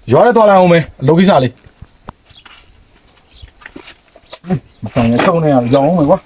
ရွာထဲသွားလိုက်အောင်မယ်လောကိစ္စလေးမဆိုင်ရချုံနေရရောင်းအောင်မယ်ကွာ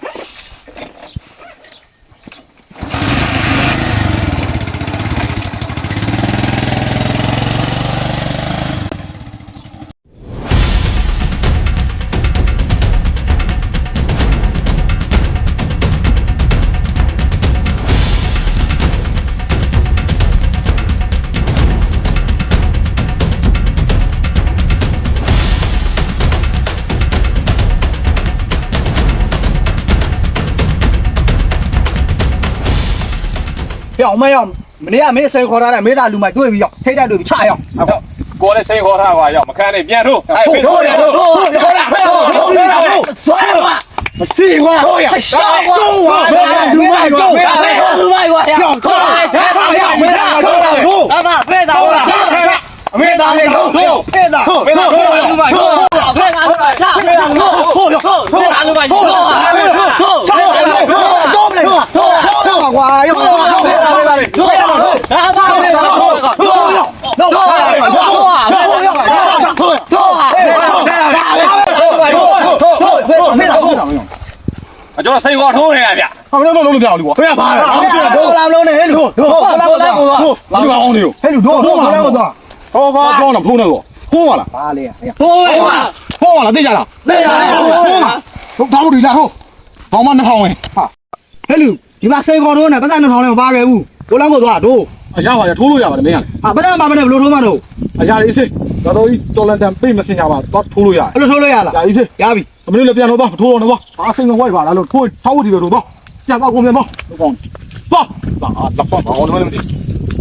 要没要，没呀没谁ခေါ်ထားတယ်မေးတာလူမိုက်တွေ့ပြီးရောက်ထိတ်တက်တွေ့ပြီးချရောက်ကိုလည်းစိတ်ခေါ်ထားပါရောက်မခံနဲ့ပြန်ထိုးအဲ့ဖိထိုးရထိုးထိုးရဆွဲပါမရှိကွာထိုးရရှာကွာလူမိုက်ကွာလူမိုက်ကွာရောက်ထိုးရောက်မေးတာထိုးတာထိုးအမဖေးတာဟုတ်လားအမေသားလေးထိုးဖေးတာဖေးတာထိုးလူမိုက်ထိုးဖေးတာဟုတ်လားချဖေးတာထိုးဖေးတာလူမိုက်ထိုးထိုးထိုးတော့မလဲထိုးကွာရောက်ထိုးထိုးဖေးတာထိုးထိုးဟာပါဖေးတာထိုးထိုးထိုးကျွန်တော်စိတ်ခေါ်ထိုးနေရဗျဟာမလို့လုံးပြအောင်လေကွာဖေးပါလားထိုးလာမလို့နဲ့ဟဲ့လူထိုးလာကိုသွားဘာလို့အောင်နေရောဟဲ့လူထိုးလာကိုသွားဟောပါပြောတော့ထိုးနေကောထိုးပါလားပါလေထိုးပါလားသိကြလားသိရတယ်ထိုးပါတောင်းဒီလားထိုးတောင်းမ2000ဝင်ဟာဟဲ့လူဒီမှာစိန်ခေါ်ထိုးနေပတ်စံ2000လည်းမပါခဲ့ဘူးကိုလောင်းကိုသွားထိုးရပါရထိုးလို့ရပါတယ်မင်းကဟာပတ်စံပါမနဲ့ဘယ်လိုထိုးမှတော့အရာလေးစစ်တော်ကြီးတော်လန်တန်ပိတ်မစင်ကြပါတော့ထိုးလို့ရတယ်ဘယ်လိုထိုးလို့ရလားရာကြီးစစ်ရပြီသမီးလည်းပြန်တော့ထိုးတော့တော့အားစိတ်မဝိုက်ပါလားလို့ထိုးထောက်ဝတီပဲတော့ပြန်တော့ကိုပြန်တော့ကောင်းတော့လာပါအောင်လည်းမသိ